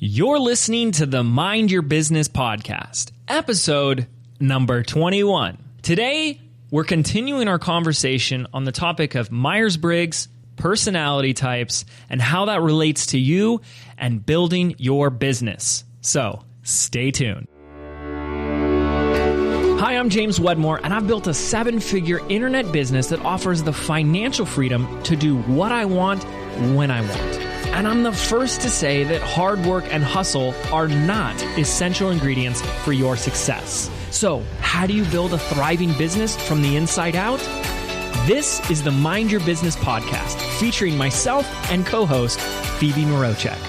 You're listening to the Mind Your Business podcast, episode number 21. Today, we're continuing our conversation on the topic of Myers Briggs personality types and how that relates to you and building your business. So, stay tuned. Hi, I'm James Wedmore, and I've built a 7-figure internet business that offers the financial freedom to do what I want when I want. And I'm the first to say that hard work and hustle are not essential ingredients for your success. So, how do you build a thriving business from the inside out? This is the Mind Your Business podcast, featuring myself and co-host Phoebe Mroczek.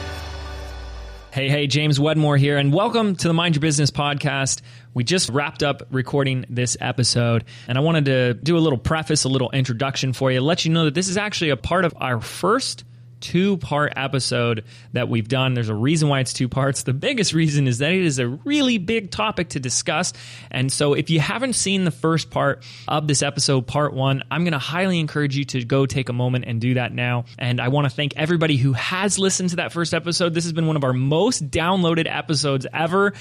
Hey, James Wedmore here, and welcome to the Mind Your Business podcast. We just wrapped up recording this episode, and I wanted to do a little preface, a little introduction for you, let you know that this is actually a part of our first 2-part episode that we've done. There's a reason why it's 2 parts. The biggest reason is that it is a really big topic to discuss. And so if you haven't seen the first part of this episode, part 1, I'm going to highly encourage you to go take a moment and do that now. And I want to thank everybody who has listened to that first episode. This has been one of our most downloaded episodes ever.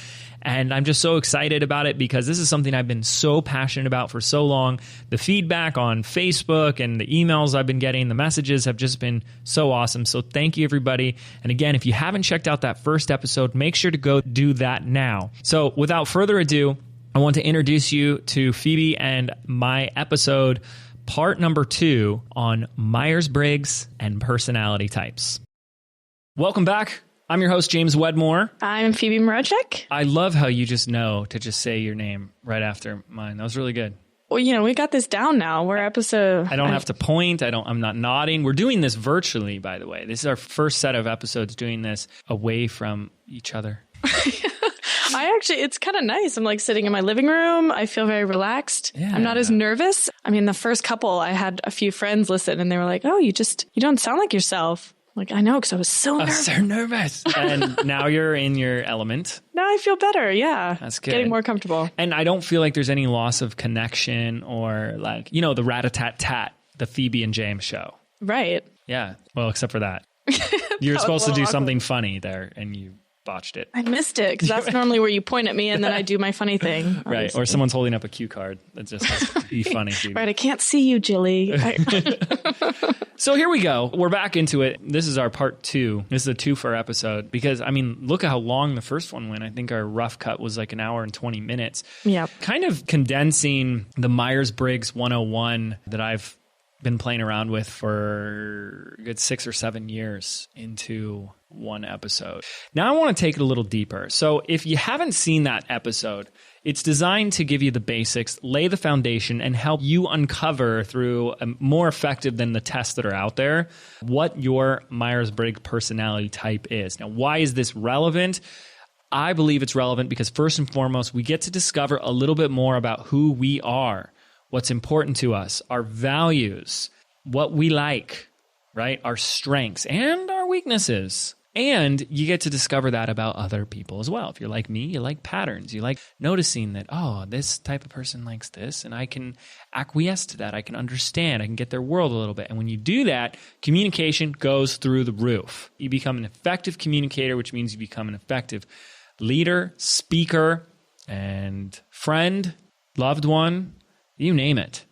And I'm just so excited about it because this is something I've been so passionate about for so long. The feedback on Facebook and the emails I've been getting, the messages have just been so awesome. So thank you, everybody. And again, if you haven't checked out that first episode, make sure to go do that now. So without further ado, I want to introduce you to Phoebe and my episode, part number 2 on Myers Briggs and personality types. Welcome back. I'm your host, James Wedmore. I'm Phoebe Mroczek. I love how you just know to just say your name right after mine. That was really good. Well, we got this down now. We're episode... I don't have to point. I'm not nodding. We're doing this virtually, by the way. This is our first set of episodes doing this away from each other. It's kind of nice. I'm like sitting in my living room. I feel very relaxed. Yeah. I'm not as nervous. I mean, the first couple, I had a few friends listen and they were like, oh, you don't sound like yourself. Like, I know, because I was so nervous. And now you're in your element. Now I feel better, yeah. That's good. Getting more comfortable. And I don't feel like there's any loss of connection or like, the rat-a-tat-tat, the Phoebe and James show. Right. Yeah. Well, except for that. You're supposed to do something funny there, and you botched it. I missed it, because that's normally where you point at me and then I do my funny thing. Obviously. Right. Or someone's holding up a cue card. That just has to be funny. Phoebe. Right. I can't see you, Jilly. So here we go. We're back into it. This is our part 2. This is a 2-for episode because, look at how long the first one went. I think our rough cut was like an hour and 20 minutes. Yeah. Kind of condensing the Myers Briggs 101 that I've been playing around with for a good 6 or 7 years into one episode. Now I want to take it a little deeper. So if you haven't seen that episode, it's designed to give you the basics, lay the foundation, and help you uncover through more effective than the tests that are out there what your Myers Briggs personality type is. Now, why is this relevant? I believe it's relevant because first and foremost, we get to discover a little bit more about who we are, what's important to us, our values, what we like, right? Our strengths and our weaknesses. And you get to discover that about other people as well. If you're like me, you like patterns. You like noticing that, this type of person likes this, and I can acquiesce to that. I can understand. I can get their world a little bit. And when you do that, communication goes through the roof. You become an effective communicator, which means you become an effective leader, speaker, and friend, loved one, you name it.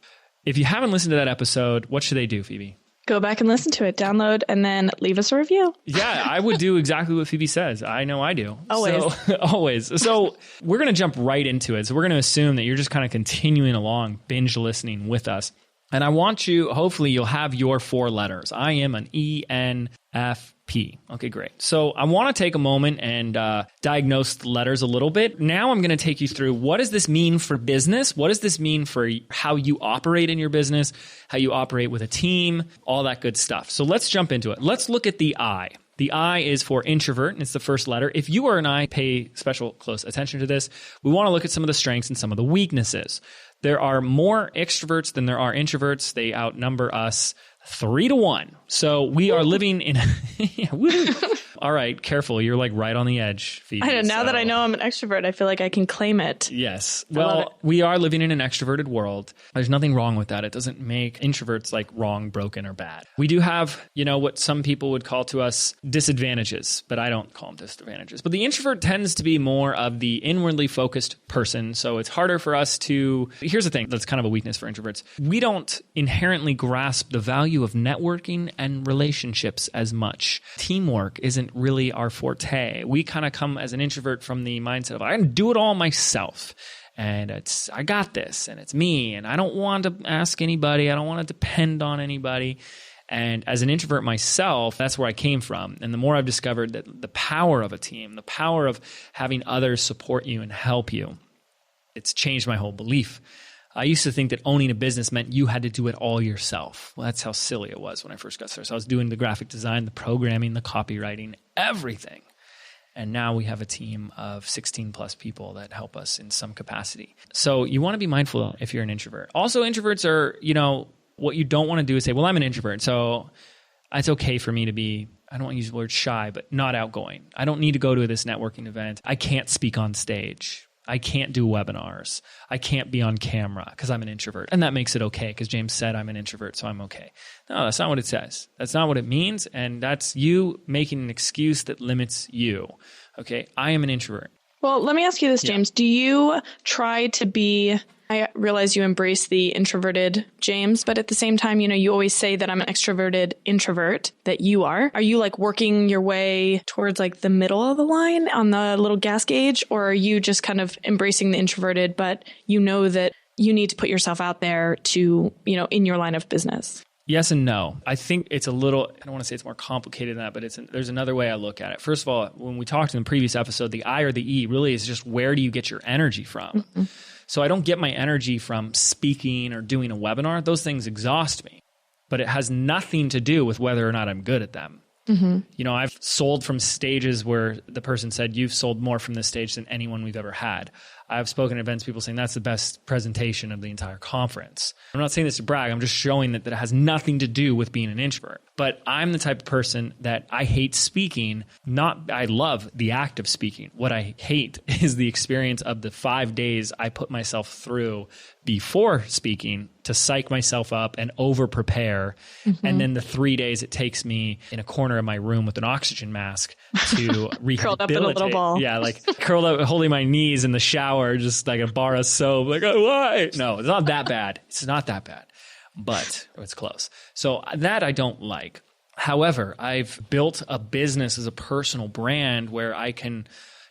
If you haven't listened to that episode, what should they do, Phoebe? Go back and listen to it, download, and then leave us a review. Yeah, I would do exactly what Phoebe says. I know I do. Always. Always. So we're going to jump right into it. So we're going to assume that you're just kind of continuing along, binge listening with us. And I want you, hopefully you'll have your 4 letters. I am an ENFP. Okay, great. So I want to take a moment and diagnose the letters a little bit. Now I'm going to take you through what does this mean for business? What does this mean for how you operate in your business, how you operate with a team, all that good stuff. So let's jump into it. Let's look at the I. The I is for introvert, and it's the first letter. If you or an I pay special close attention to this, we want to look at some of the strengths and some of the weaknesses. There are more extroverts than there are introverts. They outnumber us 3-1. So we are living in... All right, careful. You're like right on the edge, Phoebe. I know, now that I know I'm an extrovert, I feel like I can claim it. Yes. Well, we are living in an extroverted world. There's nothing wrong with that. It doesn't make introverts like wrong, broken, or bad. We do have, what some people would call to us disadvantages, but I don't call them disadvantages. But the introvert tends to be more of the inwardly focused person. So it's harder for us to... Here's the thing that's kind of a weakness for introverts. We don't inherently grasp the value of networking and relationships as much. Teamwork isn't really our forte. We kind of come as an introvert from the mindset of I can do it all myself, and I got this, and it's me, and I don't want to ask anybody. I don't want to depend on anybody. And as an introvert myself, that's where I came from. And the more I've discovered that the power of a team, the power of having others support you and help you, it's changed my whole belief. I used to think that owning a business meant you had to do it all yourself. Well, that's how silly it was when I first got started. So I was doing the graphic design, the programming, the copywriting, everything. And now we have a team of 16 plus people that help us in some capacity. So you want to be mindful if you're an introvert. Also, introverts are, what you don't want to do is say, well, I'm an introvert, so it's okay for me to be, I don't want to use the word shy, but not outgoing. I don't need to go to this networking event. I can't speak on stage. I can't do webinars. I can't be on camera because I'm an introvert. And that makes it okay because James said I'm an introvert, so I'm okay. No, that's not what it says. That's not what it means. And that's you making an excuse that limits you. Okay, I am an introvert. Well, let me ask you this, James. Do you try to be... I realize you embrace the introverted James, but at the same time, you always say that I'm an extroverted introvert, that you are. Are you like working your way towards like the middle of the line on the little gas gauge? Or are you just kind of embracing the introverted, but you know that you need to put yourself out there to, in your line of business? Yes and no. I think it's a little, I don't want to say it's more complicated than that, but there's another way I look at it. First of all, when we talked in the previous episode, the I or the E really is just where do you get your energy from? Mm-hmm. So I don't get my energy from speaking or doing a webinar. Those things exhaust me, but it has nothing to do with whether or not I'm good at them. Mm-hmm. I've sold from stages where the person said, you've sold more from this stage than anyone we've ever had. I've spoken at events, people saying that's the best presentation of the entire conference. I'm not saying this to brag. I'm just showing that it has nothing to do with being an introvert. But I'm the type of person that I hate speaking. I love the act of speaking. What I hate is the experience of the 5 days I put myself through before speaking to psych myself up and over prepare. Mm-hmm. And then the 3 days it takes me in a corner of my room with an oxygen mask to rehabilitate. Curled up in a little ball. Yeah, like curled up, holding my knees in the shower, just like a bar of soap. Like, oh, why? No, it's not that bad. It's not that bad, but it's close. So that I don't like. However, I've built a business as a personal brand where I can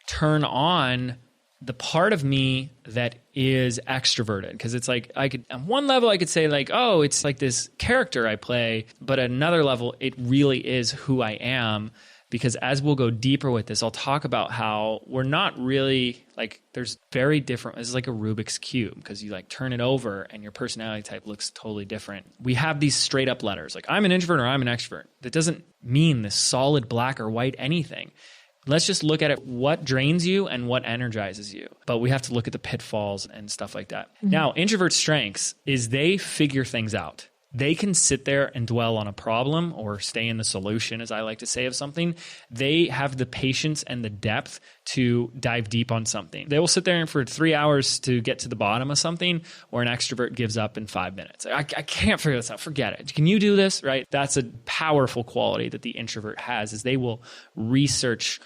turn on the part of me that is extroverted. Because it's like, on one level, I could say like, oh, it's like this character I play. But at another level, it really is who I am. Because as we'll go deeper with this, I'll talk about how we're not really like, there's very different, it's like a Rubik's Cube because you like turn it over and your personality type looks totally different. We have these straight up letters like I'm an introvert or I'm an extrovert. That doesn't mean this solid black or white anything. Let's just look at it, what drains you and what energizes you. But we have to look at the pitfalls and stuff like that. Mm-hmm. Now, introvert strengths is they figure things out. They can sit there and dwell on a problem or stay in the solution, as I like to say, of something. They have the patience and the depth to dive deep on something. They will sit there for 3 hours to get to the bottom of something, or an extrovert gives up in 5 minutes. I can't figure this out. Forget it. Can you do this? Right? That's a powerful quality that the introvert has, is they will research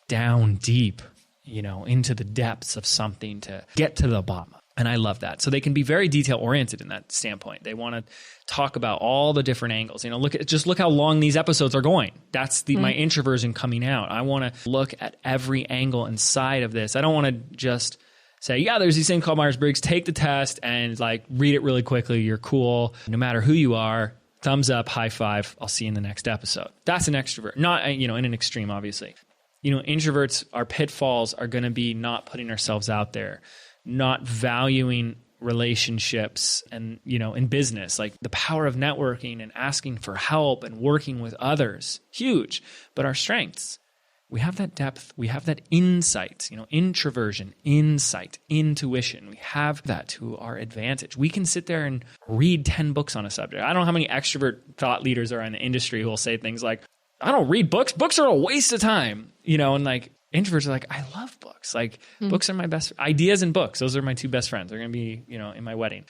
down deep, into the depths of something to get to the bottom. And I love that. So they can be very detail oriented in that standpoint. They want to talk about all the different angles. Look how long these episodes are going. That's my introversion coming out. I want to look at every angle inside of this. I don't want to just say, yeah, there's these things called Myers Briggs. Take the test and like read it really quickly. You're cool. No matter who you are, thumbs up, high five. I'll see you in the next episode. That's an extrovert. Not, in an extreme, obviously. Introverts, our pitfalls are going to be not putting ourselves out there, not valuing relationships and, in business, like the power of networking and asking for help and working with others, huge. But our strengths, we have that depth, we have that insight, introversion, insight, intuition. We have that to our advantage. We can sit there and read 10 books on a subject. I don't know how many extrovert thought leaders are in the industry who will say things like, I don't read books. Books are a waste of time, and like introverts are like, I love books. Like books are my best ideas and books. Those are my two best friends. They're going to be, in my wedding.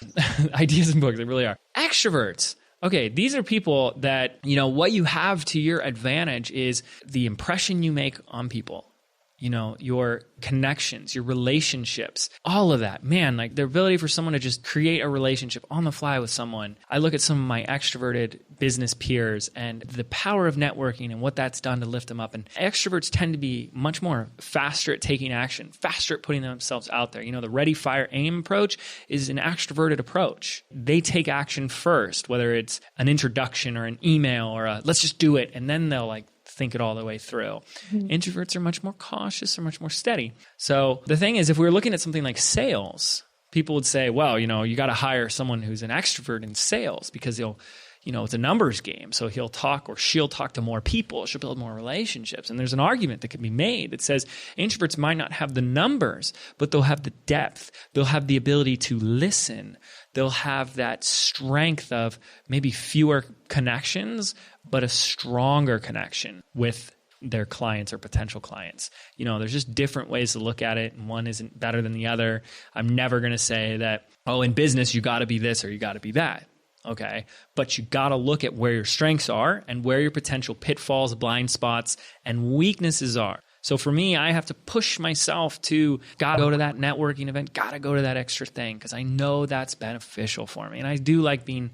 Ideas and books. They really are. Extroverts. Okay, these are people that, what you have to your advantage is the impression you make on people, your connections, your relationships, all of that. Man, like the ability for someone to just create a relationship on the fly with someone. I look at some of my extroverted business peers and the power of networking and what that's done to lift them up. And extroverts tend to be much more faster at taking action, faster at putting themselves out there. The ready, fire, aim approach is an extroverted approach. They take action first, whether it's an introduction or an email or a let's just do it. And then they'll like think it all the way through. Introverts are much more cautious, are much more steady. So the thing is, if we were looking at something like sales, people would say, well, you got to hire someone who's an extrovert in sales because it's a numbers game. So he'll talk or she'll talk to more people. She'll build more relationships. And there's an argument that can be made that says introverts might not have the numbers, but they'll have the depth. They'll have the ability to listen. They'll have that strength of maybe fewer connections, but a stronger connection with their clients or potential clients. There's just different ways to look at it, and one isn't better than the other. I'm never going to say that, in business, you got to be this or you got to be that. Okay. But you got to look at where your strengths are and where your potential pitfalls, blind spots, and weaknesses are. So for me, I have to push myself to gotta go to that networking event, gotta go to that extra thing because I know that's beneficial for me. And I do like being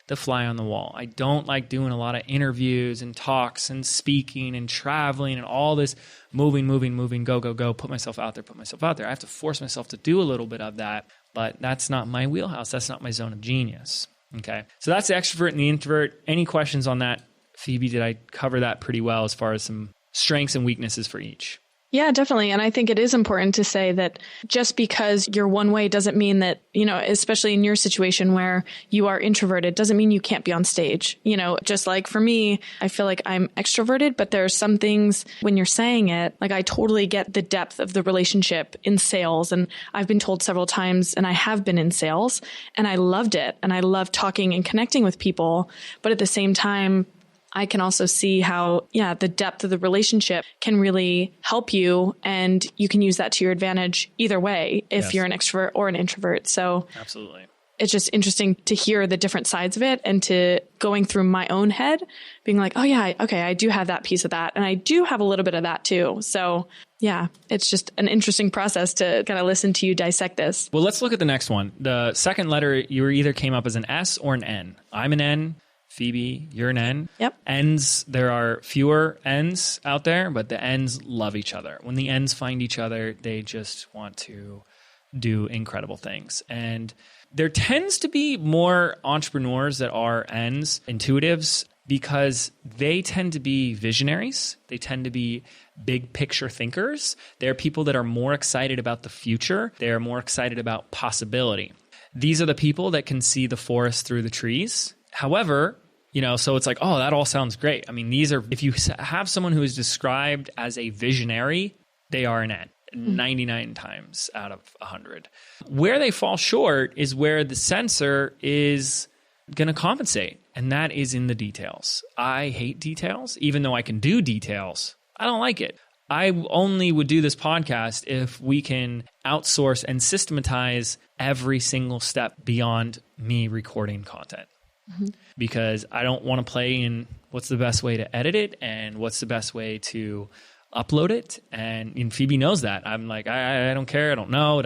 the fly on the wall. I don't like doing a lot of interviews and talks and speaking and traveling and all this moving, go, put myself out there. I have to force myself to do a little bit of that, but that's not my wheelhouse. That's not my zone of genius. Okay. So that's the extrovert and the introvert. Any questions on that? Phoebe, did I cover that pretty well as far as some strengths and weaknesses for each? Yeah, definitely. And I think it is important to say that just because you're one way doesn't mean that, especially in your situation where you are introverted, doesn't mean you can't be on stage. Just like for me, I feel like I'm extroverted, but there are some things when you're saying it, like I totally get the depth of the relationship in sales. And I've been told several times, and I have been in sales, and I loved it. And I love talking and connecting with people. But at the same time, I can also see how, the depth of the relationship can really help you, and you can use that to your advantage either way if you're an extrovert or an introvert. So absolutely. It's just interesting to hear the different sides of it and to going through my own head being like, oh yeah, okay, I do have that piece of that. And I do have a little bit of that too. So yeah, it's just an interesting process to kind of listen to you dissect this. Well, let's look at the next one. The second letter, you either came up as an S or an N. I'm an N. Phoebe, you're an N. Yep. N's, there are fewer N's out there, but the N's love each other. When the N's find each other, they just want to do incredible things. And there tends to be more entrepreneurs that are N's, intuitives, because they tend to be visionaries. They tend to be big picture thinkers. They're people that are more excited about the future. They are more excited about possibility. These are the people that can see the forest through the trees. However, so it's like, oh, that all sounds great. I mean, if you have someone who is described as a visionary, they are an N 99 times out of 100. Where they fall short is where the sensor is going to compensate. And that is in the details. I hate details. Even though I can do details, I don't like it. I only would do this podcast if we can outsource and systematize every single step beyond me recording content. Because I don't want to play in what's the best way to edit it and what's the best way to upload it. And Phoebe knows that. I'm like, I don't care. I don't know.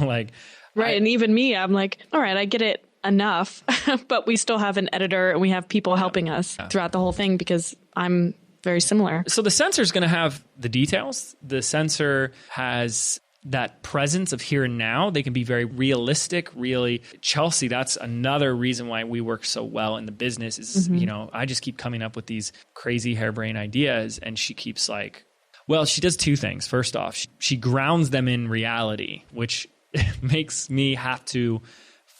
Like. Right. And even me, I'm like, all right, I get it enough, but we still have an editor and we have people helping us throughout the whole thing because I'm very similar. So the sensor is going to have the details. The sensor has that presence of here and now. They can be very realistic, really. Chelsea, that's another reason why we work so well in the business is, I just keep coming up with these crazy harebrained ideas and she keeps like, well, she does two things. First off, she grounds them in reality, which makes me have to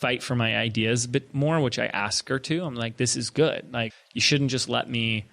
fight for my ideas a bit more, which I ask her to. I'm like, this is good. Like, you shouldn't just let me,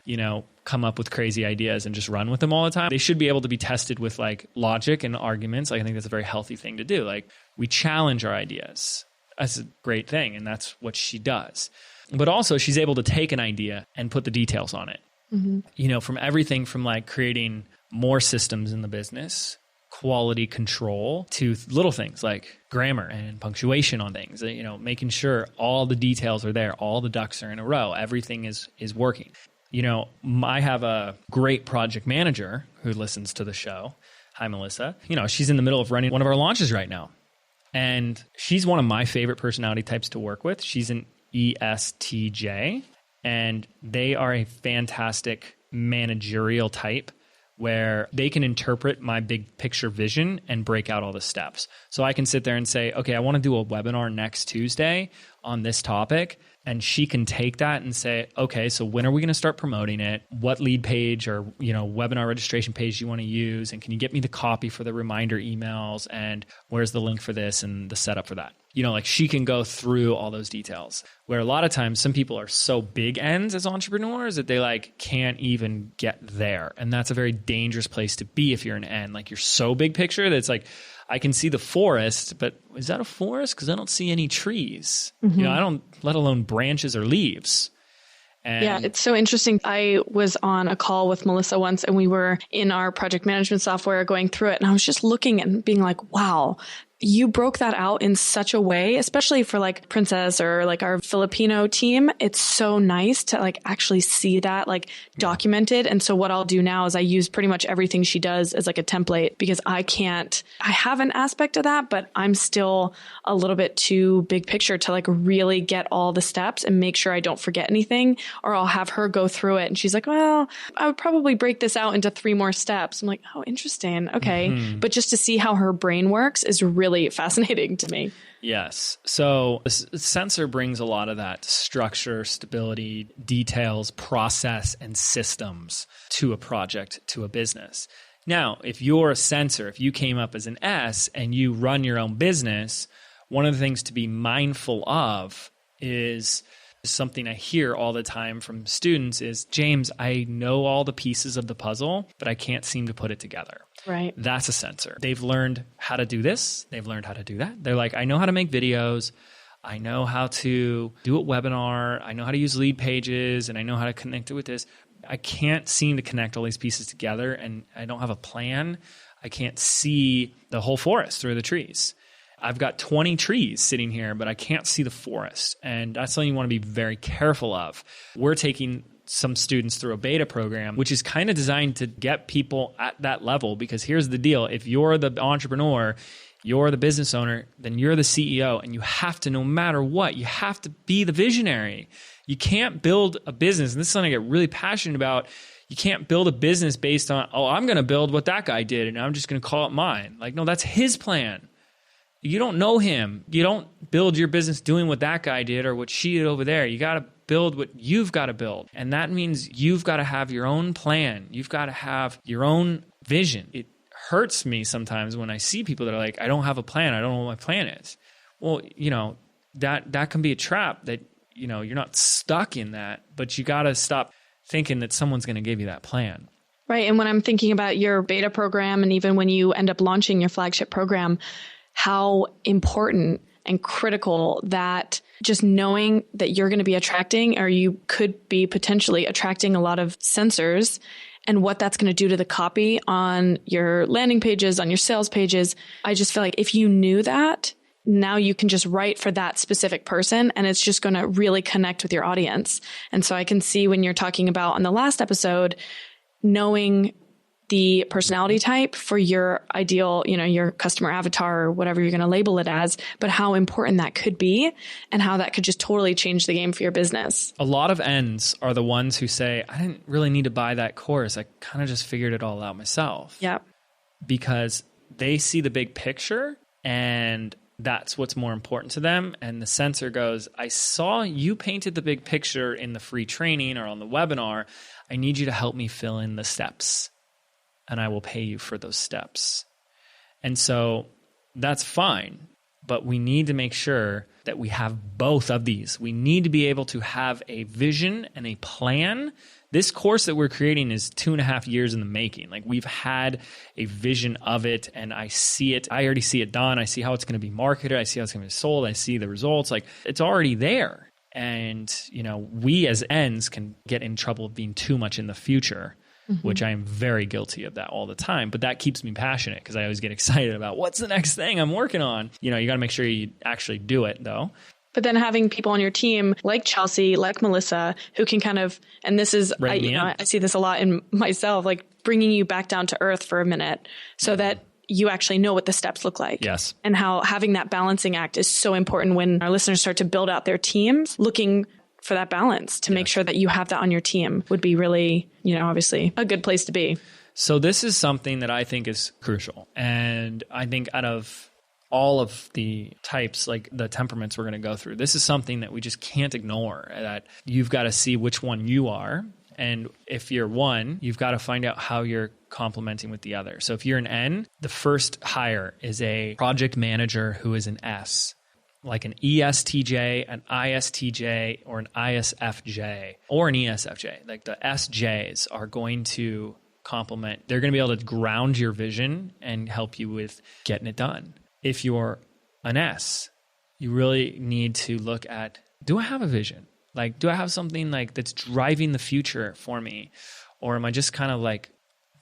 come up with crazy ideas and just run with them all the time. They should be able to be tested with like logic and arguments. Like, I think that's a very healthy thing to do. Like, we challenge our ideas. That's a great thing. And that's what she does. But also she's able to take an idea and put the details on it. Mm-hmm. From everything from like creating more systems in the business, quality control, to little things like grammar and punctuation on things, making sure all the details are there, all the ducks are in a row, everything is working. I have a great project manager who listens to the show. Hi, Melissa. She's in the middle of running one of our launches right now. And she's one of my favorite personality types to work with. She's an ESTJ, and they are a fantastic managerial type where they can interpret my big picture vision and break out all the steps. So I can sit there and say, okay, I want to do a webinar next Tuesday on this topic. And she can take that and say, okay, so when are we going to start promoting it? What lead page or, webinar registration page do you want to use? And can you get me the copy for the reminder emails? And where's the link for this and the setup for that? She can go through all those details, where a lot of times some people are so big ends as entrepreneurs that they like can't even get there. And that's a very dangerous place to be if you're an N. Like, you're so big picture that it's like, I can see the forest, but is that a forest? Because I don't see any trees. Mm-hmm. I don't, let alone branches or leaves. And yeah, it's so interesting. I was on a call with Melissa once, and we were in our project management software going through it. And I was just looking and being like, wow, you broke that out in such a way, especially for like Princess or like our Filipino team. It's so nice to like actually see that like documented. And so what I'll do now is I use pretty much everything she does as like a template, because I have an aspect of that, but I'm still a little bit too big picture to like really get all the steps and make sure I don't forget anything, or I'll have her go through it. And she's like, well, I would probably break this out into 3 more steps. I'm like, oh, interesting. Okay. Mm-hmm. But just to see how her brain works is really fascinating to me. Yes. So sensor brings a lot of that structure, stability, details, process, and systems to a project, to a business. Now, if you're a sensor, if you came up as an S and you run your own business, one of the things to be mindful of is something I hear all the time from students is, James, I know all the pieces of the puzzle, but I can't seem to put it together. Right. That's a sensor. They've learned how to do this. They've learned how to do that. They're like, I know how to make videos. I know how to do a webinar. I know how to use lead pages, and I know how to connect it with this. I can't seem to connect all these pieces together, and I don't have a plan. I can't see the whole forest through the trees. I've got 20 trees sitting here, but I can't see the forest. And that's something you want to be very careful of. We're taking some students through a beta program, which is kind of designed to get people at that level, because here's the deal. If you're the entrepreneur, you're the business owner, then you're the CEO, and you have to, no matter what, you have to be the visionary. You can't build a business, and this is something I get really passionate about. You can't build a business based on, oh, I'm going to build what that guy did, and I'm just going to call it mine. Like, no, that's his plan. You don't know him. You don't build your business doing what that guy did or what she did over there. You got to build what you've got to build. And that means you've got to have your own plan. You've got to have your own vision. It hurts me sometimes when I see people that are like, I don't have a plan. I don't know what my plan is. Well, that can be a trap that, you're not stuck in that, but you got to stop thinking that someone's going to give you that plan. Right. And when I'm thinking about your beta program, and even when you end up launching your flagship program, how important and critical that just knowing that you're going to be attracting, or you could be potentially attracting, a lot of sensors, and what that's going to do to the copy on your landing pages, on your sales pages. I just feel like if you knew that, now you can just write for that specific person, and it's just going to really connect with your audience. And so I can see when you're talking about on the last episode, knowing the personality type for your ideal, your customer avatar or whatever you're going to label it as, but how important that could be and how that could just totally change the game for your business. A lot of N's are the ones who say, I didn't really need to buy that course. I kind of just figured it all out myself. Yeah. Because they see the big picture, and that's what's more important to them. And the sensor goes, I saw you painted the big picture in the free training or on the webinar. I need you to help me fill in the steps, and I will pay you for those steps. And so that's fine. but we need to make sure that we have both of these. We need to be able to have a vision and a plan. This course that we're creating is 2.5 years in the making. Like, we've had a vision of it, and I see it. I already see it done. I see how it's going to be marketed. I see how it's going to be sold. I see the results. Like, it's already there. And, we as ends can get in trouble of being too much in the future, which I am very guilty of that all the time. But that keeps me passionate because I always get excited about what's the next thing I'm working on. You got to make sure you actually do it, though. But then having people on your team like Chelsea, like Melissa, who can kind of, and this is, I see this a lot in myself, like bringing you back down to earth for a minute so that you actually know what the steps look like. Yes. And how having that balancing act is so important when our listeners start to build out their teams, looking for that balance to make sure that you have that on your team would be really, obviously a good place to be. So this is something that I think is crucial. And I think out of all of the types, like the temperaments we're going to go through, this is something that we just can't ignore, that you've got to see which one you are. And if you're one, you've got to find out how you're complementing with the other. So if you're an N, the first hire is a project manager who is an S, like an ESTJ, an ISTJ, or an ISFJ, or an ESFJ. Like the SJs are going to complement. They're going to be able to ground your vision and help you with getting it done. If you're an S, you really need to look at, do I have a vision? Like, do I have something like that's driving the future for me? Or am I just kind of like,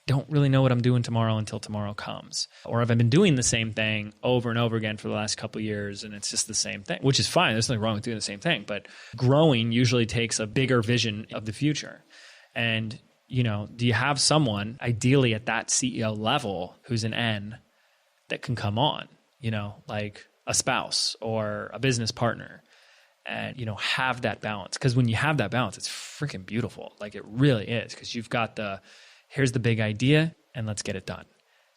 don't really know what I'm doing tomorrow until tomorrow comes? Or have I been doing the same thing over and over again for the last couple of years and it's just the same thing, which is fine. There's nothing wrong with doing the same thing, but growing usually takes a bigger vision of the future. And, do you have someone ideally at that CEO level who's an N that can come on, like a spouse or a business partner? And, have that balance. Because when you have that balance, it's freaking beautiful. Like, it really is. Because you've got here's the big idea, and let's get it done.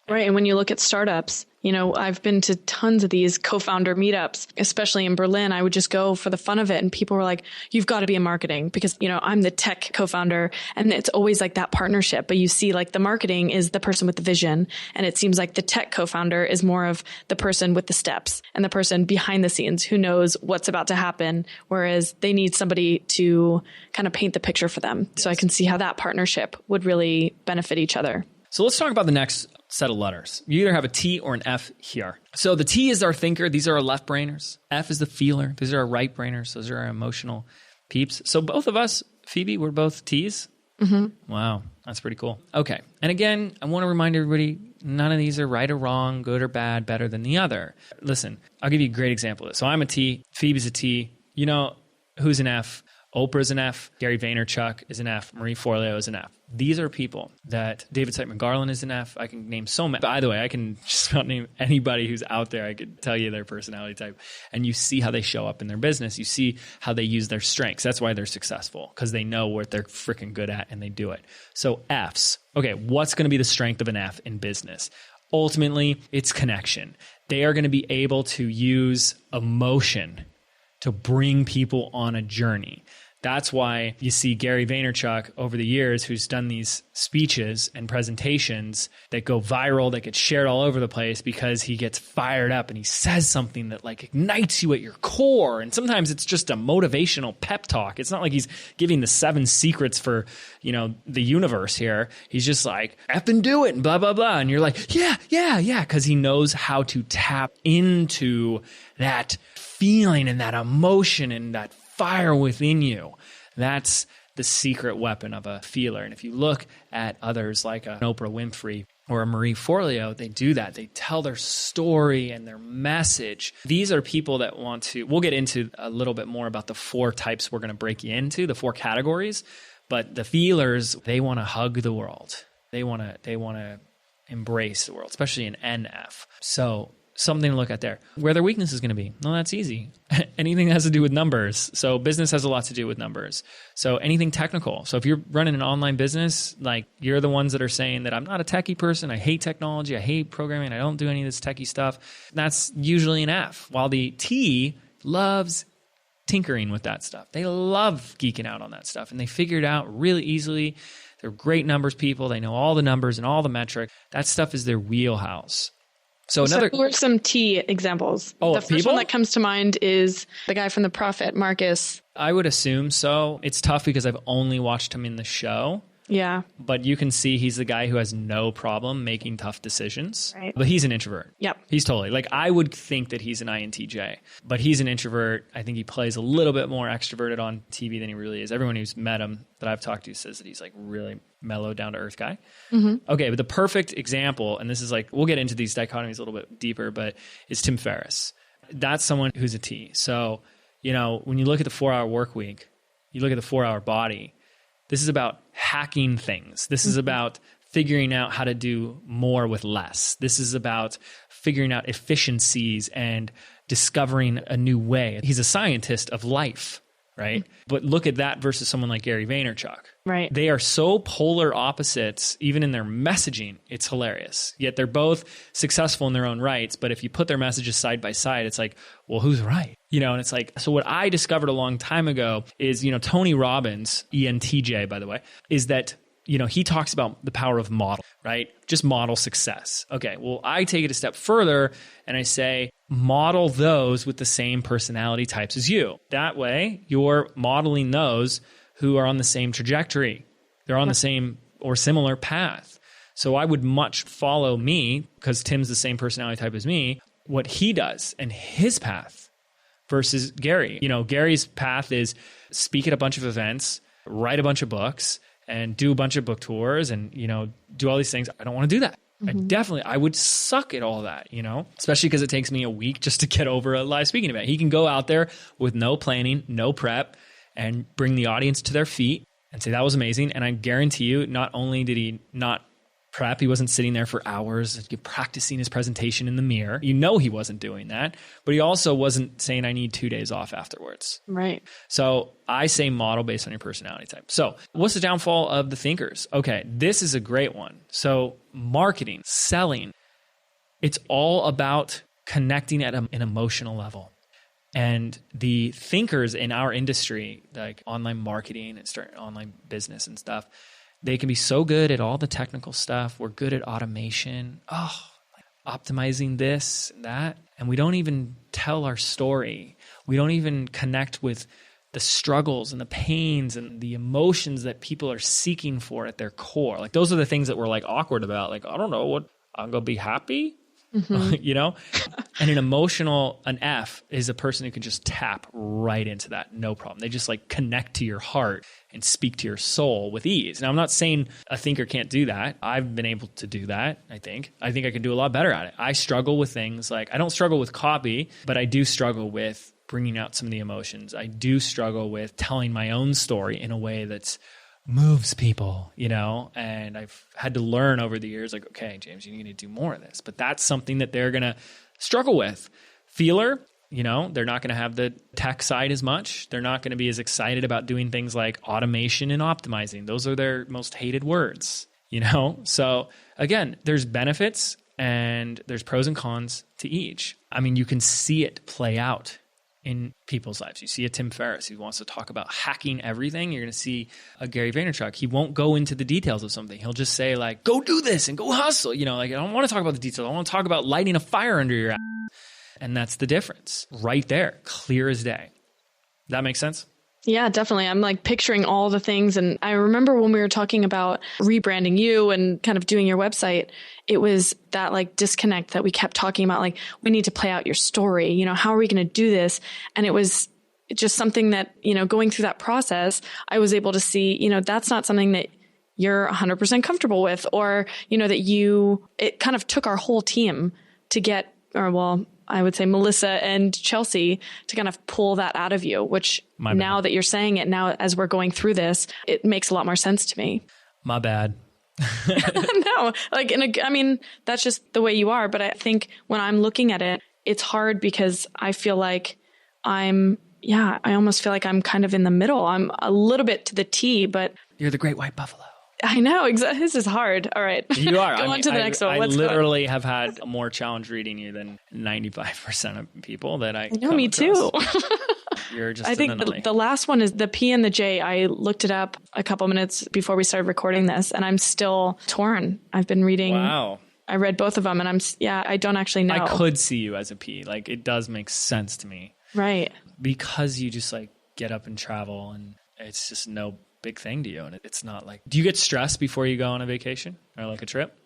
Right. And when you look at startups, I've been to tons of these co-founder meetups, especially in Berlin. I would just go for the fun of it. And people were like, you've got to be in marketing because, I'm the tech co-founder. And it's always like that partnership. But you see, like, the marketing is the person with the vision. And it seems like the tech co-founder is more of the person with the steps and the person behind the scenes who knows what's about to happen. Whereas they need somebody to kind of paint the picture for them. Yes. So I can see how that partnership would really benefit each other. So let's talk about the next set of letters. You either have a T or an F here. So the T is our thinker. These are our left brainers. F is the feeler. These are our right brainers. Those are our emotional peeps. So both of us, Phoebe, we're both T's. Mm-hmm. Wow. That's pretty cool. Okay. And again, I want to remind everybody, none of these are right or wrong, good or bad, better than the other. Listen, I'll give you a great example of this. So I'm a T. Phoebe's a T. Who's an F? Oprah's an F. Gary Vaynerchuk is an F. Marie Forleo is an F. These are people that David Siteman Garland is an F. I can name so many. By the way, I can just about name anybody who's out there. I could tell you their personality type. And you see how they show up in their business. You see how they use their strengths. That's why they're successful, because they know what they're freaking good at and they do it. So Fs. Okay, what's going to be the strength of an F in business? Ultimately, it's connection. They are going to be able to use emotion to bring people on a journey. That's why you see Gary Vaynerchuk over the years, who's done these speeches and presentations that go viral, that get shared all over the place because he gets fired up and he says something that like ignites you at your core. And sometimes it's just a motivational pep talk. It's not like he's giving the 7 secrets for, the universe here. He's just like, F and do it and blah, blah, blah. And you're like, yeah. Because he knows how to tap into that feeling and that emotion and that fire within you. That's the secret weapon of a feeler. And if you look at others like an Oprah Winfrey or a Marie Forleo, they do that. They tell their story and their message. These are people that want to, we'll get into a little bit more about the 4 types we're going to break you into, the 4 categories. But the feelers, they want to hug the world. They want to embrace the world, especially an NF. So something to look at there. Where their weakness is going to be. Well, that's easy. Anything that has to do with numbers. So business has a lot to do with numbers. So anything technical. So if you're running an online business, like you're the ones that are saying that I'm not a techie person. I hate technology. I hate programming. I don't do any of this techie stuff. That's usually an F. While the T loves tinkering with that stuff. They love geeking out on that stuff. And they figure it out really easily. They're great numbers people. They know all the numbers and all the metric. That stuff is their wheelhouse. So who are some T examples? The first one that comes to mind is the guy from The Prophet, Marcus. I would assume so. It's tough because I've only watched him in the show. Yeah. But you can see he's the guy who has no problem making tough decisions. Right. But he's an introvert. Yep. He's totally, like, I would think that he's an INTJ, but he's an introvert. I think he plays a little bit more extroverted on TV than he really is. Everyone who's met him that I've talked to says that he's like really mellow, down to earth guy. Mm-hmm. Okay. But the perfect example, and this is like, we'll get into these dichotomies a little bit deeper, but is Tim Ferriss. That's someone who's a T. So, you know, when you look at the 4-hour work week, you look at the 4-hour body, this is about hacking things. This is about figuring out how to do more with less. This is about figuring out efficiencies and discovering a new way. He's a scientist of life, right? But look at that versus someone like Gary Vaynerchuk. Right. They are so polar opposites, even in their messaging. It's hilarious. Yet they're both successful in their own rights. But if you put their messages side by side, it's like, well, who's right? You know, and it's like, so what I discovered a long time ago is, you know, Tony Robbins, ENTJ, by the way, is that, you know, he talks about the power of model, right? Just model success. Okay, well, I take it a step further and I say, model those with the same personality types as you. That way, you're modeling those who are on the same trajectory. They're on the same or similar path. So I would much follow me, because Tim's the same personality type as me, what he does and his path versus Gary. You know, Gary's path is speak at a bunch of events, write a bunch of books, and do a bunch of book tours and, you know, do all these things. I don't want to do that. I would suck at all that, you know, especially because it takes me a week just to get over a live speaking event. He can go out there with no planning, no prep, and bring the audience to their feet and say, that was amazing. And I guarantee you, not only did he not prep, he wasn't sitting there for hours practicing his presentation in the mirror. You know, he wasn't doing that, but he also wasn't saying, I need 2 days off afterwards. Right. So I say model based on your personality type. So what's the downfall of the thinkers? Okay, this is a great one. So marketing, selling, it's all about connecting at an emotional level. And the thinkers in our industry, like online marketing and starting online business and stuff, they can be so good at all the technical stuff. We're good at automation. Optimizing this and that. And we don't even tell our story. We don't even connect with the struggles and the pains and the emotions that people are seeking for at their core. Like, those are the things that we're like awkward about. Like, I don't know what, I'm going to be happy. You know, and an F is a person who can just tap right into that. No problem. They just like connect to your heart and speak to your soul with ease. Now, I'm not saying a thinker can't do that. I've been able to do that. I think I can do a lot better at it. I struggle with things like, I don't struggle with copy, but I do struggle with bringing out some of the emotions. I do struggle with telling my own story in a way that's moves people, you know, and I've had to learn over the years, like, okay, James, you need to do more of this, but that's something that they're going to struggle with. Feeler, you know, they're not going to have the tech side as much. They're not going to be as excited about doing things like automation and optimizing. Those are their most hated words, you know? So again, there's benefits and there's pros and cons to each. I mean, you can see it play out in people's lives. You see a Tim Ferriss who wants to talk about hacking everything. You're going to see a Gary Vaynerchuk. He won't go into the details of something. He'll just say like, go do this and go hustle. You know, like, I don't want to talk about the details. I want to talk about lighting a fire under your ass. And that's the difference right there. Clear as day. Does that make sense? Yeah, definitely. I'm like picturing all the things. And I remember when we were talking about rebranding you and kind of doing your website, it was that like disconnect that we kept talking about, like, we need to play out your story. You know, how are we going to do this? And it was just something that, you know, going through that process, I was able to see, you know, that's not something that you're 100% comfortable with, or, you know, that it kind of took our whole team to get, or well, I would say Melissa and Chelsea to kind of pull that out of you, which now that you're saying it, now as we're going through this, it makes a lot more sense to me. My bad. No, like, I mean, that's just the way you are. But I think when I'm looking at it, it's hard because I feel like I almost feel like I'm kind of in the middle. I'm a little bit to the T, but you're the great white buffalo. I know. Exactly. This is hard. All right. You are. Go on to the next one. I literally have had more challenge reading you than 95% of people that I know. Me too. You're just I think the last one is the P and the J. I looked it up a couple minutes before we started recording this, and I'm still torn. I've been reading I read both of them and I don't actually know. I could see you as a P. Like it does make sense to me. Right. Because you just like get up and travel and it's just no big thing to you. And it's not like, do you get stressed before you go on a vacation or like a trip?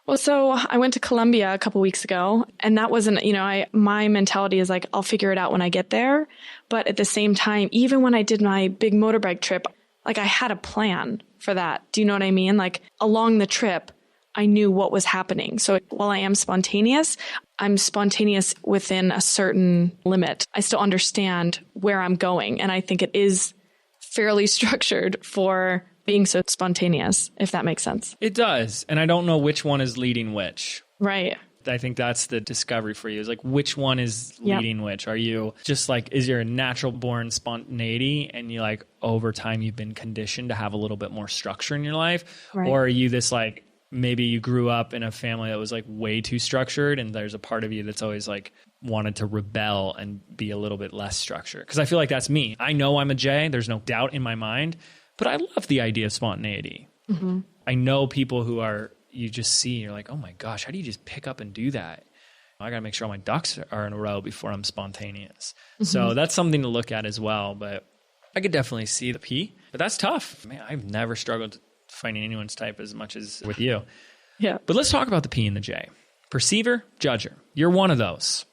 Well, so I went to Colombia a couple weeks ago and that wasn't, my mentality is like, I'll figure it out when I get there. But at the same time, even when I did my big motorbike trip, like I had a plan for that. Do you know what I mean? Like along the trip, I knew what was happening. So while I am spontaneous, I'm spontaneous within a certain limit. I still understand where I'm going. And I think it is fairly structured for being so spontaneous, if that makes sense. It does. And I don't know which one is leading which. Right. I think that's the discovery for you is like, which one is leading which? Are you just like, is your natural born spontaneity and you like over time you've been conditioned to have a little bit more structure in your life? Right. Or are you this like, maybe you grew up in a family that was like way too structured and there's a part of you that's always like wanted to rebel and be a little bit less structured? Because I feel like that's me. I know I'm a J. There's no doubt in my mind. But I love the idea of spontaneity. Mm-hmm. I know people who are, you just see, you're like, oh my gosh, how do you just pick up and do that? I got to make sure all my ducks are in a row before I'm spontaneous. Mm-hmm. So that's something to look at as well. But I could definitely see the P. But that's tough. Man, I've never struggled finding anyone's type as much as with you. Yeah. But let's talk about the P and the J. Perceiver, judger. You're one of those.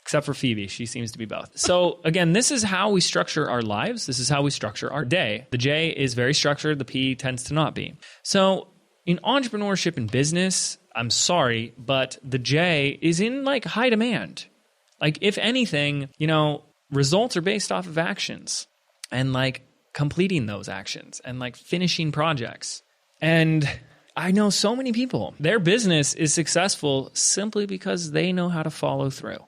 Except for Phoebe. She seems to be both. So again, this is how we structure our lives. This is how we structure our day. The J is very structured. The P tends to not be. So in entrepreneurship and business, I'm sorry, but the J is in like high demand. Like if anything, results are based off of actions and like completing those actions and like finishing projects. And I know so many people, their business is successful simply because they know how to follow through.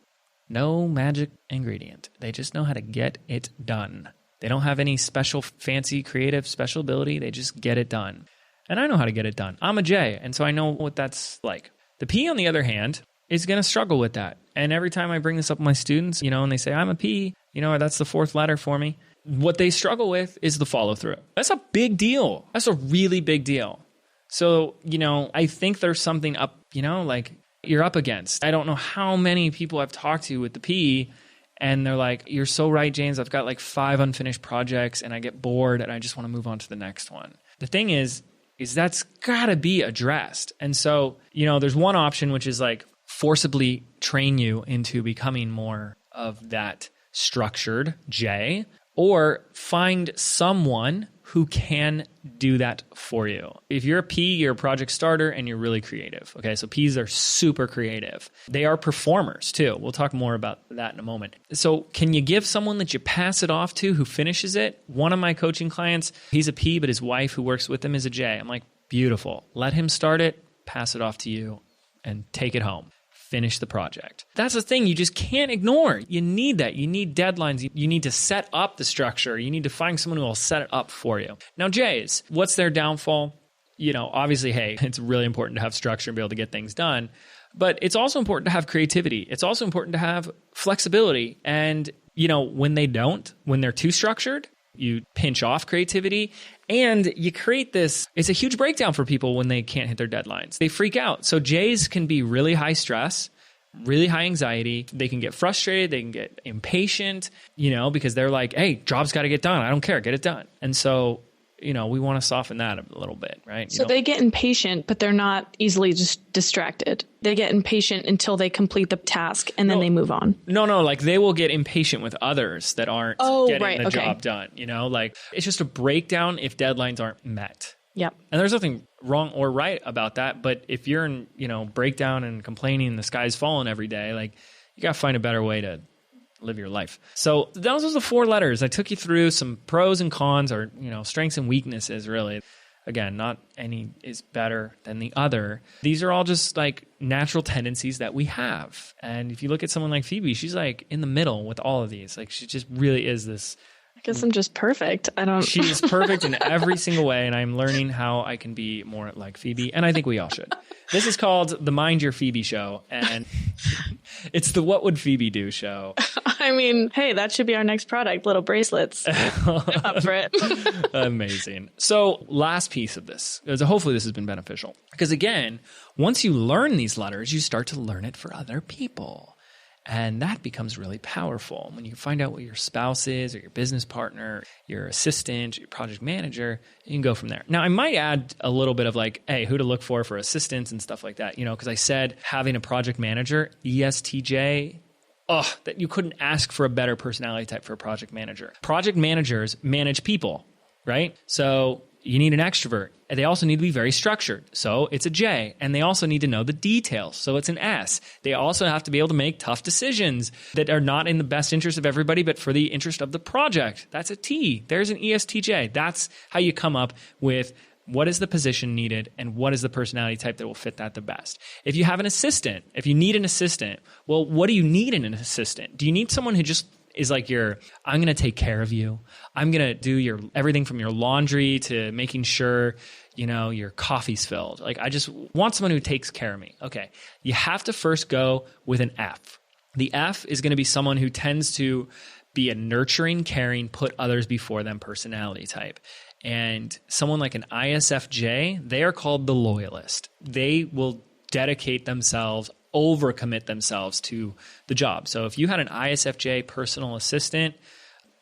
No magic ingredient. They just know how to get it done. They don't have any special, fancy, creative, special ability. They just get it done. And I know how to get it done. I'm a J, and so I know what that's like. The P, on the other hand, is going to struggle with that. And every time I bring this up with my students, and they say, I'm a P, that's the fourth letter for me. What they struggle with is the follow through. That's a big deal. That's a really big deal. So, I think there's something up, like you're up against. I don't know how many people I've talked to with the P and they're like, you're so right, James. I've got like 5 unfinished projects and I get bored and I just want to move on to the next one. The thing is that's got to be addressed. And so, there's one option, which is like forcibly train you into becoming more of that structured J, or find someone who can do that for you. If you're a P, you're a project starter and you're really creative. Okay, so Ps are super creative. They are performers too. We'll talk more about that in a moment. So can you give someone that you pass it off to who finishes it? One of my coaching clients, he's a P, but his wife who works with him is a J. I'm like, beautiful. Let him start it, pass it off to you, and take it home. Finish the project. That's the thing you just can't ignore. You need that. You need deadlines. You need to set up the structure. You need to find someone who will set it up for you. Now, Jays, what's their downfall? Obviously, hey, it's really important to have structure and be able to get things done, but it's also important to have creativity. It's also important to have flexibility. And, when they're too structured, you pinch off creativity and you create this. It's a huge breakdown for people when they can't hit their deadlines. They freak out. So J's can be really high stress, really high anxiety. They can get frustrated. They can get impatient, because they're like, hey, job's got to get done. I don't care. Get it done. And so, we want to soften that a little bit, right? So they get impatient, but they're not easily just distracted. They get impatient until they complete the task and then they move on. No, like they will get impatient with others that aren't getting the job done. Like it's just a breakdown if deadlines aren't met. Yep. And there's nothing wrong or right about that. But if you're in, breakdown and complaining and the sky's falling every day, like you got to find a better way to live your life. So those are the 4 letters. I took you through some pros and cons, or, strengths and weaknesses, really. Again, not any is better than the other. These are all just like natural tendencies that we have. And if you look at someone like Phoebe, she's like in the middle with all of these. Like she just really is this. I guess I'm just perfect. She's perfect in every single way. And I'm learning how I can be more like Phoebe. And I think we all should. This is called the Mind Your Phoebe show. And it's the What Would Phoebe Do show. I mean, hey, that should be our next product, little bracelets. I'm up for it. Amazing. So last piece of this, hopefully this has been beneficial. Because again, once you learn these letters, you start to learn it for other people. And that becomes really powerful. When you find out what your spouse is or your business partner, your assistant, your project manager, you can go from there. Now, I might add a little bit of like, hey, who to look for assistants and stuff like that. Because I said having a project manager, ESTJ, that you couldn't ask for a better personality type for a project manager. Project managers manage people, right? So you need an extrovert. And they also need to be very structured. So it's a J. And they also need to know the details. So it's an S. They also have to be able to make tough decisions that are not in the best interest of everybody, but for the interest of the project. That's a T. There's an ESTJ. That's how you come up with what is the position needed and what is the personality type that will fit that the best. If you have an assistant, if you need an assistant, well, what do you need in an assistant? Do you need someone who just is like I'm going to take care of you. I'm going to do everything from your laundry to making sure, your coffee's filled. Like, I just want someone who takes care of me. Okay. You have to first go with an F. The F is going to be someone who tends to be a nurturing, caring, put others before them personality type. And someone like an ISFJ, they are called the loyalist. They will dedicate themselves, overcommit themselves to the job. So if you had an ISFJ personal assistant,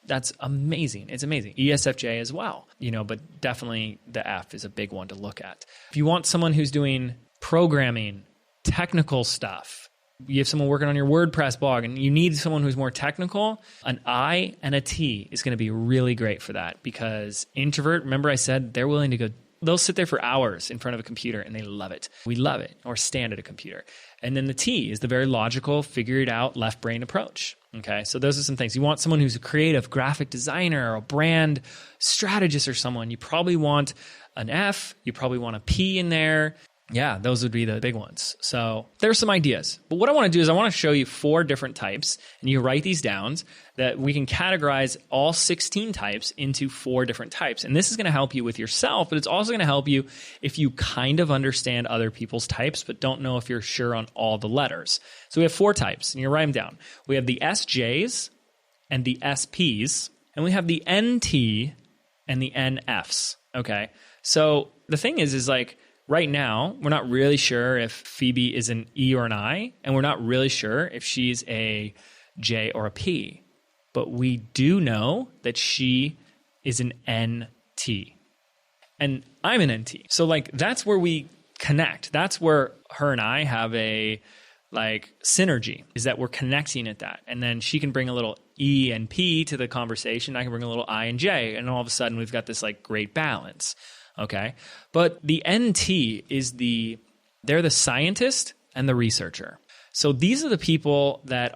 that's amazing. It's amazing. ESFJ as well, but definitely the F is a big one to look at. If you want someone who's doing programming, technical stuff, you have someone working on your WordPress blog and you need someone who's more technical, an I and a T is going to be really great for that because introvert, remember I said they're willing to go, they'll sit there for hours in front of a computer and they love it. We love it, or stand at a computer. And then the T is the very logical, figure it out, left brain approach. Okay, so those are some things. You want someone who's a creative graphic designer or a brand strategist or someone. You probably want an F. You probably want a P in there. Yeah, those would be the big ones. So there's some ideas. But what I want to do is I want to show you 4 different types, and you write these down that we can categorize all 16 types into 4 different types. And this is going to help you with yourself, but it's also going to help you if you kind of understand other people's types, but don't know if you're sure on all the letters. So we have 4 types, and you write them down. We have the SJs and the SPs, and we have the NT and the NFs. Okay, so the thing is like, right now, we're not really sure if Phoebe is an E or an I, and we're not really sure if she's a J or a P. But we do know that she is an NT. And I'm an NT. So that's where we connect. That's where her and I have a synergy, is that we're connecting at that. And then she can bring a little E and P to the conversation. I can bring a little I and J. And all of a sudden we've got this great balance. Okay. But the NT is they're the scientist and the researcher. So these are the people that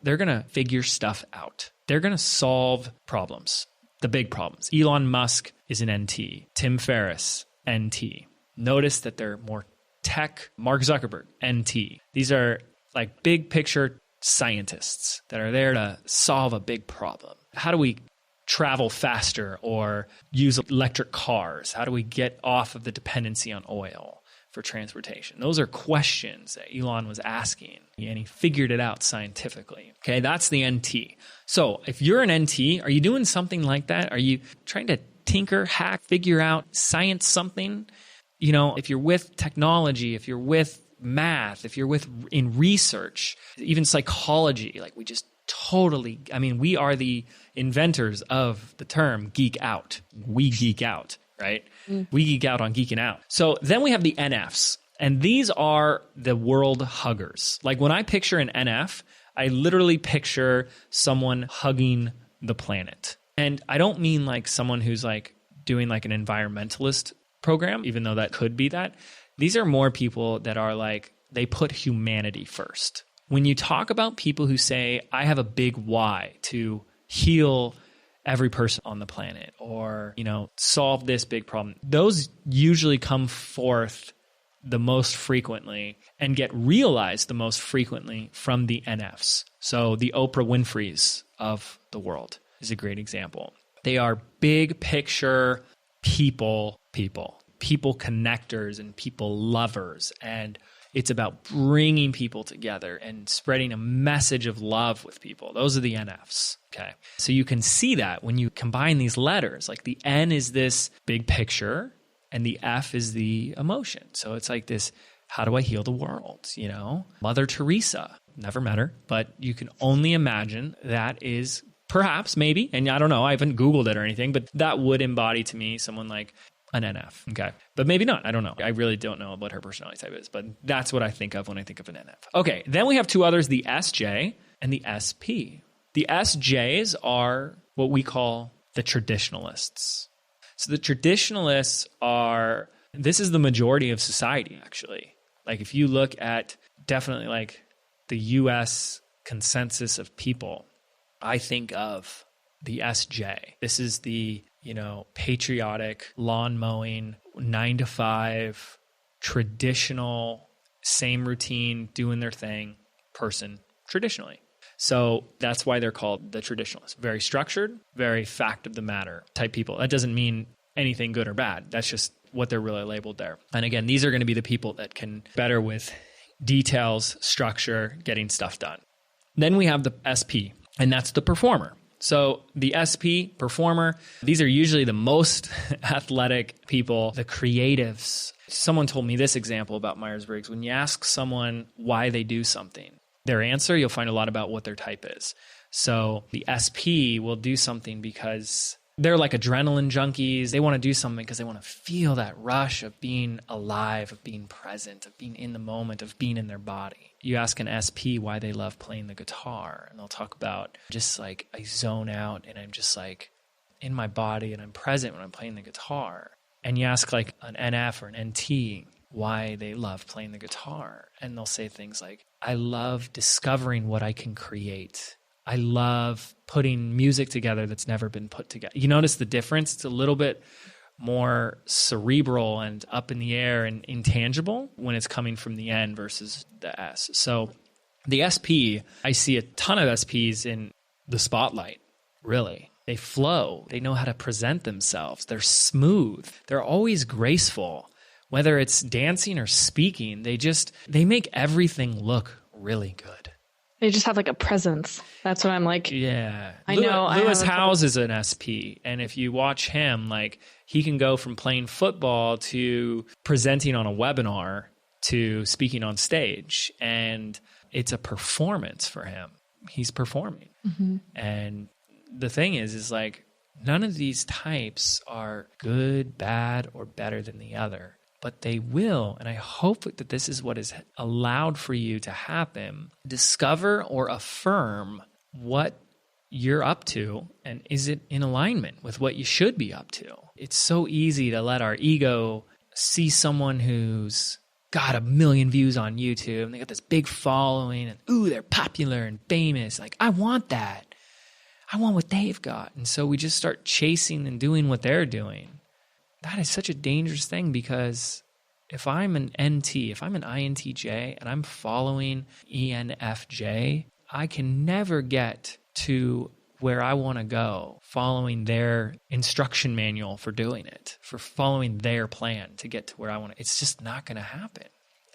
they're going to figure stuff out. They're going to solve problems, the big problems. Elon Musk is an NT. Tim Ferriss, NT. Notice that they're more tech. Mark Zuckerberg, NT. These are big picture scientists that are there to solve a big problem. How do we travel faster or use electric cars? How do we get off of the dependency on oil for transportation? Those are questions that Elon was asking, and he figured it out scientifically. Okay, that's the NT. So if you're an NT, are you doing something like that? Are you trying to tinker, hack, figure out, science something? If you're with technology, if you're with math, if you're in research, even psychology, we just totally, we are the inventors of the term geek out. We geek out, right? We geek out on geeking out. So then we have the NFs, and these are the world huggers. When I picture an NF, I literally picture someone hugging the planet. And I don't mean someone who's doing an environmentalist program, even though that could be that. These are more people that are they put humanity first. When you talk about people who say, I have a big why to heal every person on the planet or, solve this big problem, those usually come forth the most frequently and get realized the most frequently from the NFs. So the Oprah Winfreys of the world is a great example. They are big picture people connectors and people lovers. And It's about bringing people together and spreading a message of love with people. Those are the NFs, okay? So you can see that when you combine these letters, like the N is this big picture and the F is the emotion. So it's like this, how do I heal the world, you know? Mother Teresa, never met her, but you can only imagine that is perhaps, maybe, and I don't know, I haven't Googled it or anything, but that would embody to me someone like an NF, okay? But maybe not, I don't know. I really don't know what her personality type is, but that's what I think of when I think of an NF. Okay, then we have two others, the SJ and the SP. The SJs are what we call the traditionalists. So the traditionalists are, this is the majority of society, actually. Like if you look at definitely like the US consensus of people, I think of the SJ. This is the, you know, patriotic, lawn mowing, 9 to 5, traditional, same routine, doing their thing person traditionally. So that's why they're called the traditionalists. Very structured, very fact of the matter type people. That doesn't mean anything good or bad. That's just what they're really labeled there. And again, these are going to be the people that can better with details, structure, getting stuff done. Then we have the SP, and that's the performer. So the SP, performer, these are usually the most athletic people, the creatives. Someone told me this example about Myers Briggs. When you ask someone why they do something, their answer, you'll find a lot about what their type is. So the SP will do something because they're like adrenaline junkies. They want to do something because they want to feel that rush of being alive, of being present, of being in the moment, of being in their body. You ask an SP why they love playing the guitar, and they'll talk about just like I zone out and I'm just like in my body and I'm present when I'm playing the guitar. And you ask like an NF or an NT why they love playing the guitar, and they'll say things like, I love discovering what I can create. I love putting music together that's never been put together. You notice the difference? It's a little bit more cerebral and up in the air and intangible when it's coming from the N versus the S. So the SP, I see a ton of SPs in the spotlight, really. They flow. They know how to present themselves. They're smooth. They're always graceful. Whether it's dancing or speaking, they make everything look really good. They just have like a presence. That's what I'm like. Yeah. I know. Lewis Howes is an SP. And if you watch him, like he can go from playing football to presenting on a webinar to speaking on stage. And it's a performance for him. He's performing. Mm-hmm. And the thing is like none of these types are good, bad, or better than the other. But they will, and I hope that this is what is allowed for you to happen, discover or affirm what you're up to, and is it in alignment with what you should be up to? It's so easy to let our ego see someone who's got 1 million views on YouTube, and they got this big following, and ooh, they're popular and famous. Like, I want that. I want what they've got. And so we just start chasing and doing what they're doing. That is such a dangerous thing because if I'm an NT, if I'm an INTJ and I'm following ENFJ, I can never get to where I want to go following their instruction manual for doing it, for following their plan to get to where I want to. It's just not going to happen.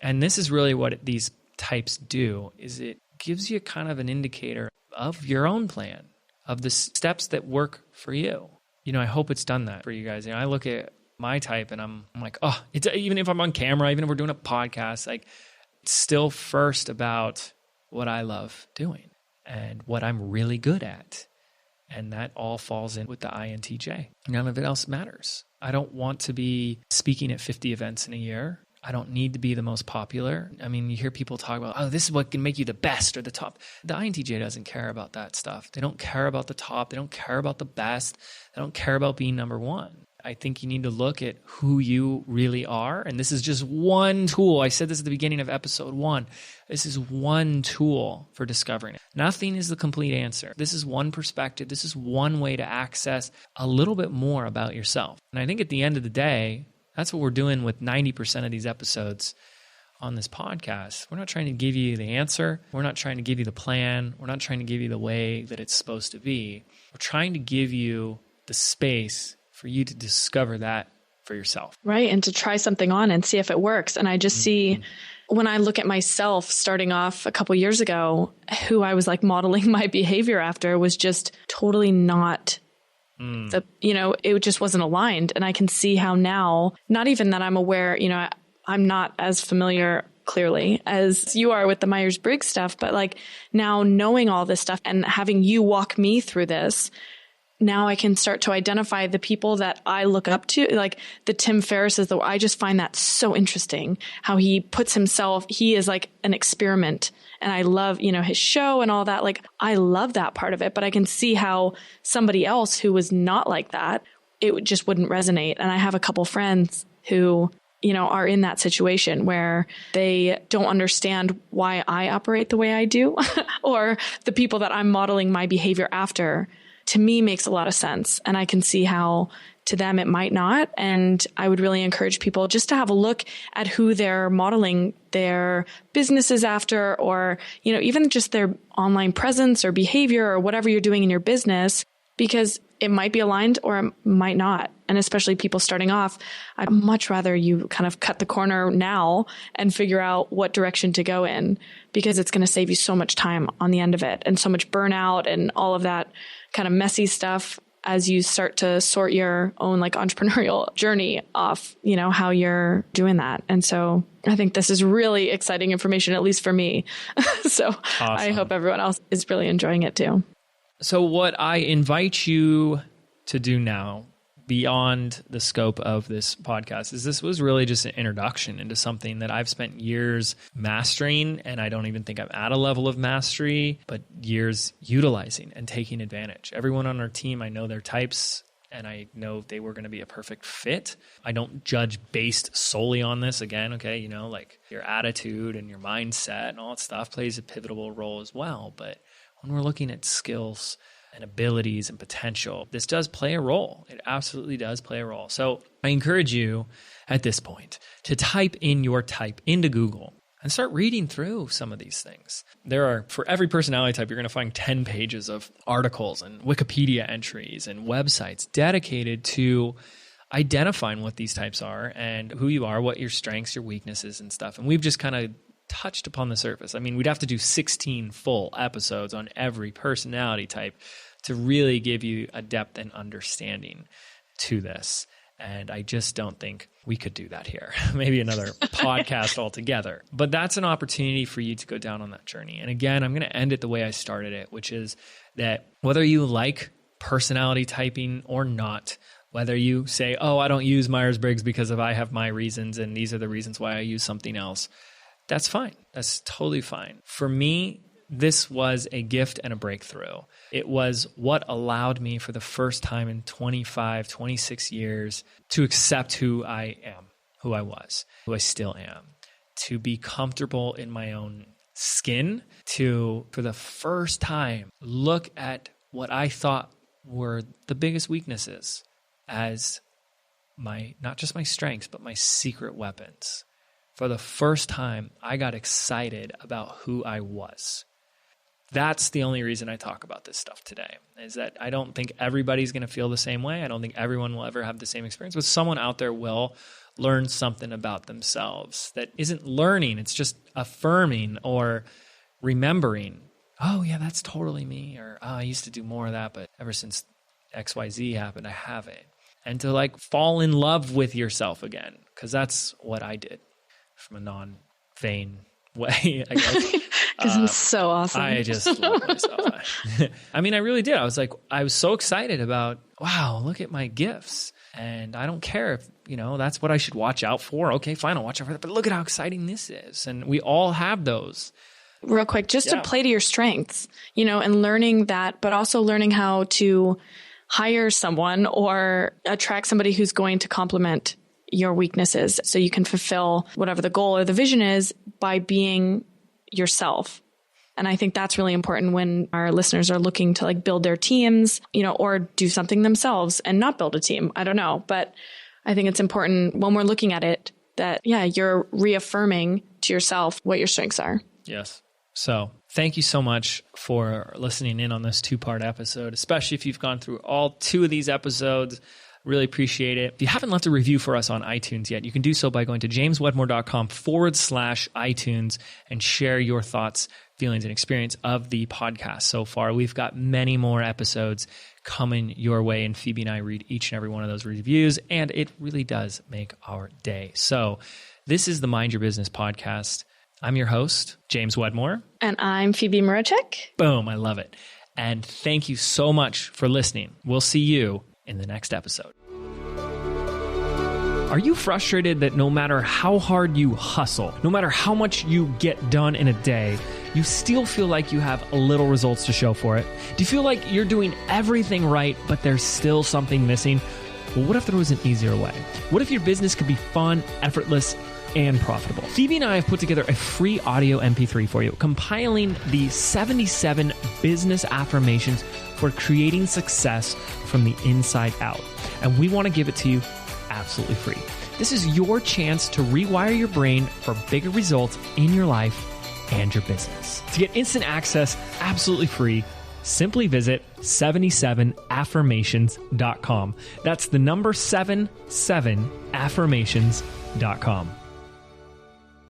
And this is really what these types do, is it gives you kind of an indicator of your own plan, of the steps that work for you. You know, I hope it's done that for you guys. You know, I look at my type and I'm like, oh, it's, even if I'm on camera, even if we're doing a podcast, like it's still first about what I love doing and what I'm really good at. And that all falls in with the INTJ. None of it else matters. I don't want to be speaking at 50 events in a year. I don't need to be the most popular. I mean, you hear people talk about, oh, this is what can make you the best or the top. The INTJ doesn't care about that stuff. They don't care about the top. They don't care about the best. They don't care about being number one. I think you need to look at who you really are. And this is just one tool. I said this at the beginning of episode 1. This is one tool for discovering it. Nothing is the complete answer. This is one perspective. This is one way to access a little bit more about yourself. And I think at the end of the day, that's what we're doing with 90% of these episodes on this podcast. We're not trying to give you the answer. We're not trying to give you the plan. We're not trying to give you the way that it's supposed to be. We're trying to give you the space for you to discover that for yourself. Right. And to try something on and see if it works. And I just see when I look at myself starting off a couple years ago, who I was like modeling my behavior after was just totally not it just wasn't aligned. And I can see how now, not even that I'm aware, I'm not as familiar clearly as you are with the Myers Briggs stuff, but like now knowing all this stuff and having you walk me through this, now I can start to identify the people that I look up to, like the Tim Ferriss's. I just find that so interesting how he puts himself, he is like an experiment. And I love, his show and all that. Like, I love that part of it, but I can see how somebody else who was not like that, it just wouldn't resonate. And I have a couple friends who, are in that situation where they don't understand why I operate the way I do, or the people that I'm modeling my behavior after, to me makes a lot of sense. And I can see how to them it might not. And I would really encourage people just to have a look at who they're modeling their businesses after, or, even just their online presence or behavior or whatever you're doing in your business, because it might be aligned or it might not. And especially people starting off, I'd much rather you kind of cut the corner now and figure out what direction to go in, because it's going to save you so much time on the end of it and so much burnout and all of that kind of messy stuff as you start to sort your own like entrepreneurial journey off, how you're doing that. And so I think this is really exciting information, at least for me. So awesome. I hope everyone else is really enjoying it too. So what I invite you to do now, beyond the scope of this podcast, is this was really just an introduction into something that I've spent years mastering, and I don't even think I'm at a level of mastery, but years utilizing and taking advantage. Everyone on our team, I know their types, and I know they were going to be a perfect fit. I don't judge based solely on this. Again, okay, like your attitude and your mindset and all that stuff plays a pivotal role as well. But when we're looking at skills and abilities and potential, this does play a role. It absolutely does play a role. So I encourage you at this point to type in your type into Google and start reading through some of these things. There are, for every personality type, you're going to find 10 pages of articles and Wikipedia entries and websites dedicated to identifying what these types are and who you are, what your strengths, your weaknesses and stuff. And we've just kind of touched upon the surface. I mean, we'd have to do 16 full episodes on every personality type to really give you a depth and understanding to this. And I just don't think we could do that here. Maybe another podcast altogether. But that's an opportunity for you to go down on that journey. And again, I'm going to end it the way I started it, which is that whether you like personality typing or not, whether you say, oh, I don't use Myers Briggs because I have my reasons and these are the reasons why I use something else, that's fine. That's totally fine. For me, this was a gift and a breakthrough. It was what allowed me for the first time in 25, 26 years to accept who I am, who I was, who I still am, to be comfortable in my own skin, to, for the first time, look at what I thought were the biggest weaknesses as my, not just my strengths, but my secret weapons. For the first time, I got excited about who I was. That's the only reason I talk about this stuff today, is that I don't think everybody's going to feel the same way. I don't think everyone will ever have the same experience, but someone out there will learn something about themselves that isn't learning. It's just affirming or remembering, oh yeah, that's totally me. Or, oh, I used to do more of that, but ever since XYZ happened, I haven't. And to like fall in love with yourself again, because that's what I did from a non-vain way, I guess. Because I'm so awesome. I just love myself. I mean, I really did. I was so excited about, wow, look at my gifts. And I don't care if, that's what I should watch out for. Okay, fine, I'll watch out for that. But look at how exciting this is. And we all have those. Real quick, just to play to your strengths, and learning that, but also learning how to hire someone or attract somebody who's going to complement your weaknesses so you can fulfill whatever the goal or the vision is by being yourself. And I think that's really important when our listeners are looking to like build their teams, or do something themselves and not build a team. I don't know. But I think it's important when we're looking at it that, you're reaffirming to yourself what your strengths are. Yes. So thank you so much for listening in on this 2-part episode, especially if you've gone through all 2 of these episodes. Really appreciate it. If you haven't left a review for us on iTunes yet, you can do so by going to jameswedmore.com/iTunes and share your thoughts, feelings, and experience of the podcast so far. We've got many more episodes coming your way, and Phoebe and I read each and every one of those reviews, and it really does make our day. So this is the Mind Your Business podcast. I'm your host, James Wedmore. And I'm Phoebe Mroczek. Boom, I love it. And thank you so much for listening. We'll see you in the next episode. Are you frustrated that no matter how hard you hustle, no matter how much you get done in a day, you still feel like you have little results to show for it? Do you feel like you're doing everything right, but there's still something missing? Well, what if there was an easier way? What if your business could be fun, effortless, and profitable? Phoebe and I have put together a free audio MP3 for you, compiling the 77 business affirmations for creating success from the inside out. And we want to give it to you absolutely free. This is your chance to rewire your brain for bigger results in your life and your business. To get instant access absolutely free, simply visit 77affirmations.com. That's the number 77affirmations.com.